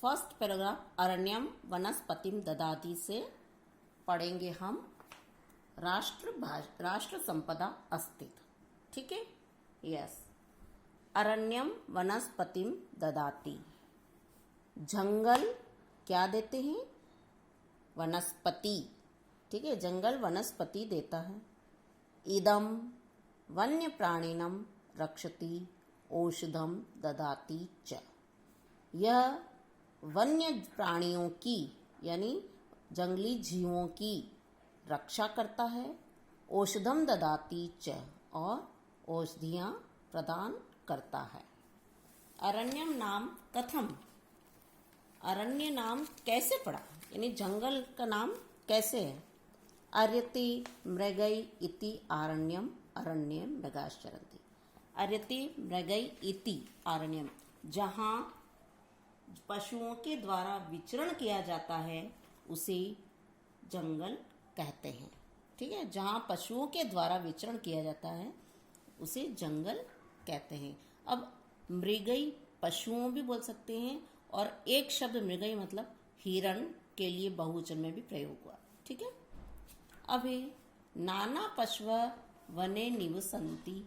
First paragraph अरण्यम वनस्पतिम ददाति से पढ़ेंगे हम राष्ट्र संपदा अस्तित्व। ठीक है, यस। अरण्यम वनस्पतिम ददाति, जंगल क्या देते हैं? वनस्पति। ठीक है, जंगल वनस्पति देता है। इदम वन्य प्राणिनम रक्षति औषधम ददाति च, यह वन्य प्राणियों की यानी जंगली जीवों की रक्षा करता है। औषधम ददाति च, और औषधियाँ प्रदान करता है। अरण्यम नाम कथम, अरण्य नाम कैसे पड़ा, यानी जंगल का नाम कैसे है? अर्यति मृगै इति आरण्यम अरण्यम मृगाश्चरन्ति। अर्यति मृगै इति आरण्यम, जहाँ पशुओं के द्वारा विचरण किया जाता है उसे जंगल कहते हैं। ठीक है, जहाँ पशुओं के द्वारा विचरण किया जाता है उसे जंगल कहते हैं। अब मृगई पशुओं भी बोल सकते हैं, और एक शब्द मृगई मतलब हिरण के लिए बहुवचन में भी प्रयोग हुआ। ठीक है, अभी नाना पशव वने निवसन्ति,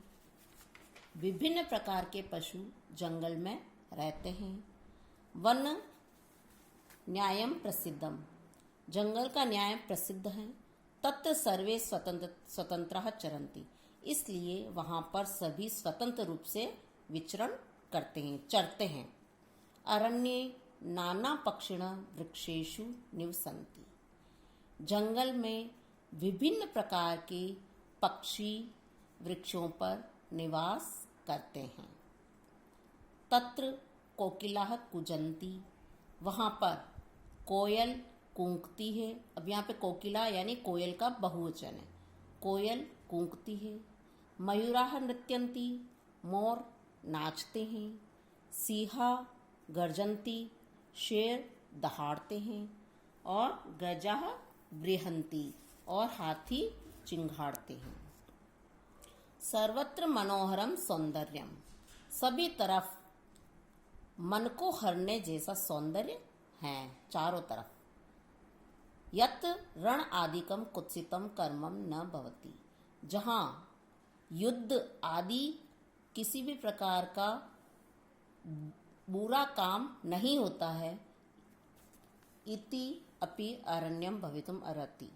विभिन्न प्रकार के पशु जंगल में रहते हैं। वन न्यायम प्रसिद्धम, जंगल का न्याय प्रसिद्ध है। तत्र सर्वे स्वतंत्रः चरन्ति, इसलिए वहाँ पर सभी स्वतंत्र रूप से विचरण करते हैं, चरते हैं। अरण्ये नाना पक्षिण वृक्षेषु निवसन्ति, जंगल में विभिन्न प्रकार के पक्षी वृक्षों पर निवास करते हैं। तत्र कोकिलाः कूजन्ति, वहाँ पर कोयल कूंकती है। अब यहाँ पे कोकिला यानी कोयल का बहुवचन है, कोयल कूंकती है। मयूराः नृत्यन्ति, मोर नाचते हैं। सिंहा गर्जन्ति, शेर दहाड़ते हैं। और गजाः बृहन्ति, और हाथी चिंघाड़ते हैं। सर्वत्र मनोहरम सौंदर्यम, सभी तरफ मन को हरने जैसा सौंदर्य है चारों तरफ। यत रण आदिकम कुत्सितम कर्मम न भवति, जहाँ युद्ध आदि किसी भी प्रकार का बुरा काम नहीं होता है। इति अपि अरण्यम भवितुम अर्हति,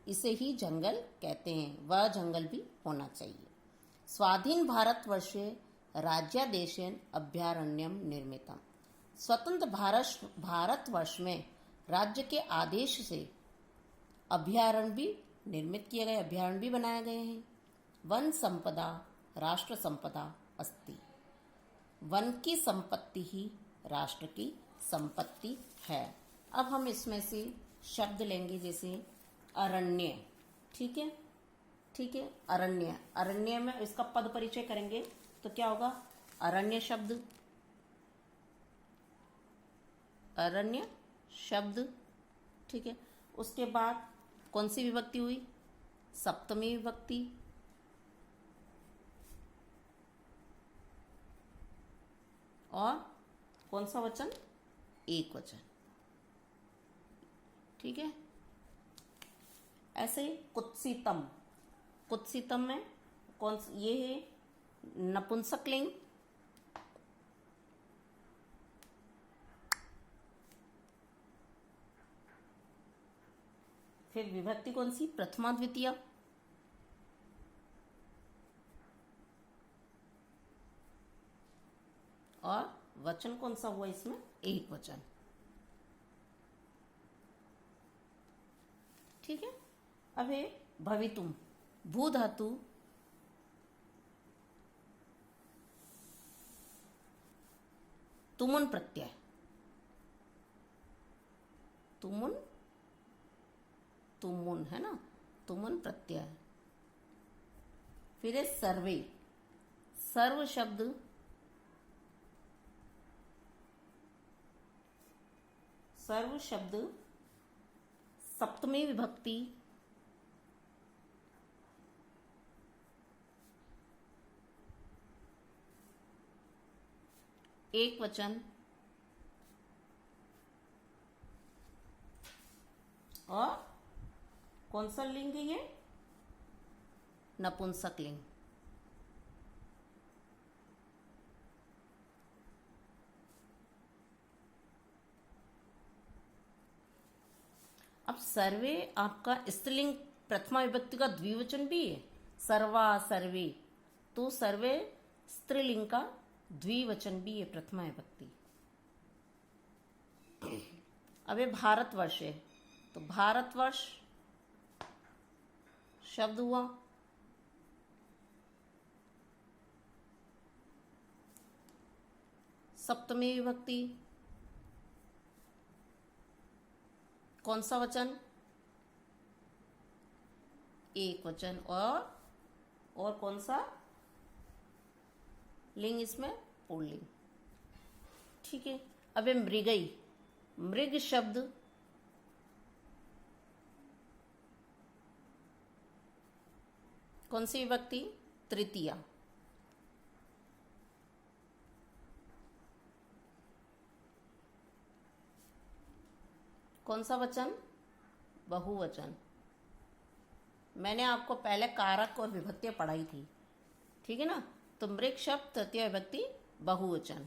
इसे ही जंगल कहते हैं, वह जंगल भी होना चाहिए। स्वाधीन भारतवर्षे राज्यादेशेन अभयारण्यम निर्मितम, स्वतंत्र भारतवर्ष में राज्य के आदेश से अभयारण्य भी निर्मित किए गए, अभयारण्य भी बनाए गए हैं। वन संपदा राष्ट्र संपदा अस्ति, वन की संपत्ति ही राष्ट्र की संपत्ति है। अब हम इसमें से शब्द लेंगे, जैसे अरण्य। ठीक है, ठीक है, अरण्य, अरण्य में इसका पद परिचय करेंगे तो क्या होगा? अरण्य शब्द, अरण्य शब्द। ठीक है, उसके बाद कौन सी विभक्ति हुई? सप्तमी विभक्ति। और कौन सा वचन? एक वचन। ठीक है, ऐसे कुत्सितम, कुत्सितम में कौन ये है? नपुंसकलिंग। फिर विभक्ति कौन सी? प्रथमा द्वितीय। और वचन कौन सा हुआ इसमें? एक वचन। ठीक है, अब है भवितुम, भू धातु तुमुन प्रत्यय, तुमुन, तुमुन है ना, तुमुन प्रत्यय। फिर है सर्वे, सर्व शब्द सर्व शब्द सप्तमी विभक्ति एक वचन और कौन सा लिंग है ये? नपुंसक लिंग। अब सर्वे आपका स्त्रीलिंग प्रथमा विभक्ति का द्विवचन भी है, सर्वा सर्वे, तो सर्वे स्त्रीलिंग का द्विवचन भी है प्रथमा विभक्ति। अब ये भारतवर्ष है, तो भारतवर्ष शब्द हुआ, सप्तमी विभक्ति, कौन सा वचन? एक वचन। और कौन सा लिंग इसमें? पुल्लिंग। ठीक है। अब मृगई, मृग शब्द कौन सी विभक्ति? तृतीया। कौन सा वचन? बहुवचन। मैंने आपको पहले कारक और विभक्तियां पढ़ाई थी, ठीक है ना? तो मृग शब्द तृतीय विभक्ति बहुवचन।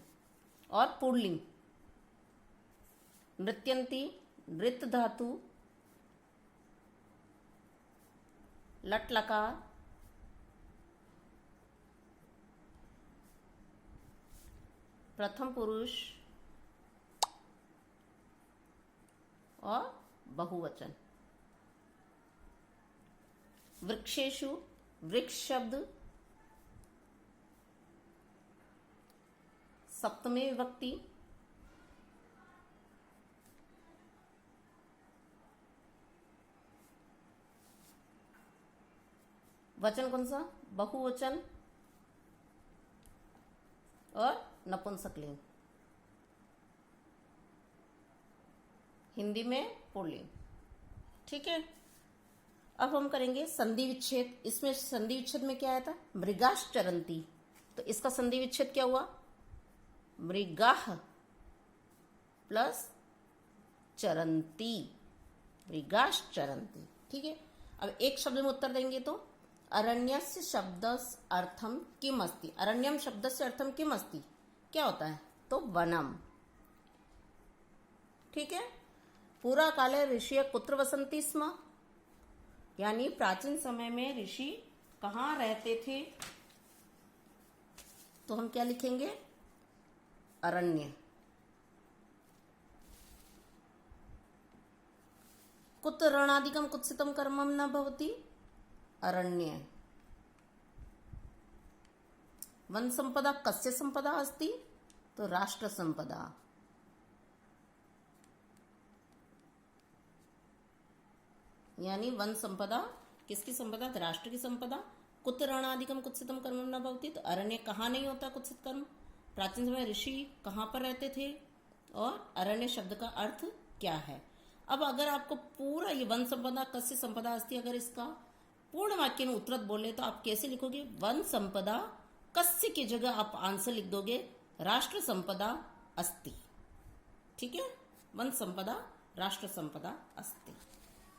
और पुल्लिंग नृत्यंती, नृत्य धातु, लट लकार, प्रथम पुरुष और बहुवचन। वृक्षेषु, वृक्ष शब्द सप्तमी विभक्ति, वचन कौन सा? बहुवचन और नपुंसकलिंग, हिंदी में पुल्लिंग। ठीक है। अब हम करेंगे संधि विच्छेद। इसमें संधि विच्छेद में क्या आया था? मृगाश्चरंती, तो इसका संधि विच्छेद क्या हुआ? मृगाह प्लस चरंती, मृगाश्चरंती। ठीक है। अब एक शब्द में उत्तर देंगे तो अरण्यस्य शब्दस्य अर्थम किम अस्ति। अरण्यम शब्दस्य अर्थम किम अस्ति क्या होता है? तो वनम। ठीक है। पूरा काले ऋषि कुत्र वसंती स्म, यानी प्राचीन समय में ऋषि कहाँ रहते थे? तो हम क्या लिखेंगे? अरण्य। कुत रणादिकम कुत्सितम कर्मम न भवति, अरण्य। वन संपदा कस्य संपदा अस्ति? तो राष्ट्र संपदा। यानी वन संपदा किसकी संपदा? राष्ट्र की संपदा। कुत रणादिकम कुत्सितम कर्मम न भवति, तो अरण्य कहाँ नहीं होता कुत्सित कर्म? प्राचीन समय ऋषि कहाँ पर रहते थे? और अरण्य शब्द का अर्थ क्या है? अब अगर आपको पूरा ये वन संपदा कस्य संपदा अस्ति, अगर इसका पूर्ण वाक्य में उत्तर बोले तो आप कैसे लिखोगे? वन संपदा कस्य की जगह आप आंसर लिख दोगे राष्ट्र संपदा अस्ति। ठीक है। वन संपदा राष्ट्र संपदा अस्ति।